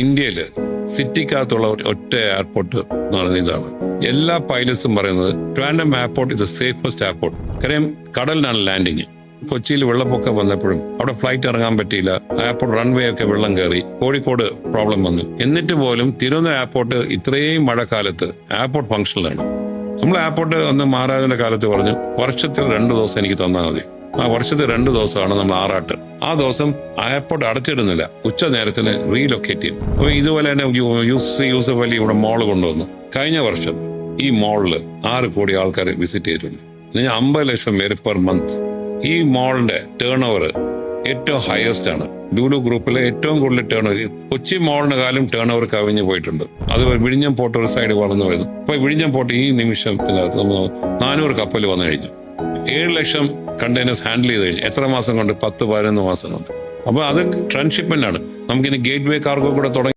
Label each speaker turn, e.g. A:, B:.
A: ഇന്ത്യയിൽ സിറ്റിക്കകത്തുള്ള ഒറ്റ എയർപോർട്ട് എന്ന് പറയുന്നത് ഇതാണ്. എല്ലാ പൈലറ്റ്സും പറയുന്നത് Trivandrum airport is the safest airport. കാര്യം കടലിനാണ് ലാൻഡിങ്. കൊച്ചിയിൽ വെള്ളപ്പൊക്കം വന്നപ്പോഴും അവിടെ ഫ്ലൈറ്റ് ഇറങ്ങാൻ പറ്റിയില്ല. എയർപോർട്ട് റൺവേ ഒക്കെ വെള്ളം കയറി. കോഴിക്കോട് പ്രോബ്ലം വന്നു. എന്നിട്ട് പോലും തിരുവനന്തപുരം എയർപോർട്ട് ഇത്രയും മഴക്കാലത്ത് എയർപോർട്ട് ഫംഗ്ഷനിലാണ്. നമ്മൾ എയർപോർട്ട് അന്ന് മഹാരാജന്റെ കാലത്ത് പറഞ്ഞു വർഷത്തിൽ 2 ദിവസം എനിക്ക് തന്നാൽ മതി. ആ വർഷത്തിൽ 2 ദിവസമാണ് നമ്മൾ ആറാട്ട്. ആ ദിവസം എയർപോർട്ട് അടച്ചിടുന്നില്ല. ഉച്ച നേരത്തിന് റീലൊക്കേറ്റ് ചെയ്യും. അപ്പൊ ഇതുപോലെ തന്നെ യൂസഫ് അലി ഇവിടെ മോള് കൊണ്ടുവന്നു. കഴിഞ്ഞ വർഷം ഈ മോളില് 6 കോടി ആൾക്കാർ വിസിറ്റ് ചെയ്തിട്ടുണ്ട്. 50 ലക്ഷം പേര് പെർ മന്ത്. ഈ മോളിന്റെ ടേൺ ഓവർ ഏറ്റവും ഹയസ്റ്റ് ആണ്. ലൂലു ഗ്രൂപ്പിലെ ഏറ്റവും കൂടുതൽ ടേൺ ഓവർ. കൊച്ചി മോളിന് കാലം ടേൺ ഓവർ കവിഞ്ഞു പോയിട്ടുണ്ട്. അത് വിഴിഞ്ഞം പോർട്ട് ഒരു സൈഡ് വളർന്നു വരുന്നു. ഇപ്പൊ വിഴിഞ്ഞം പോർട്ട് ഈ നിമിഷത്തിനകത്ത് 400 കപ്പൽ വന്നു കഴിഞ്ഞു. 7 ലക്ഷം കണ്ടെയ്നേഴ്സ് ഹാൻഡിൽ ചെയ്ത് കഴിഞ്ഞു. എത്ര മാസം കൊണ്ട്? 10-11 മാസം കൊണ്ട്. അപ്പൊ അത് ട്രാൻസ്ഷിപ്മെന്റ് ആണ്. നമുക്കിനി ഗേറ്റ് വേ കാർഗോ കൂടെ തുടങ്ങി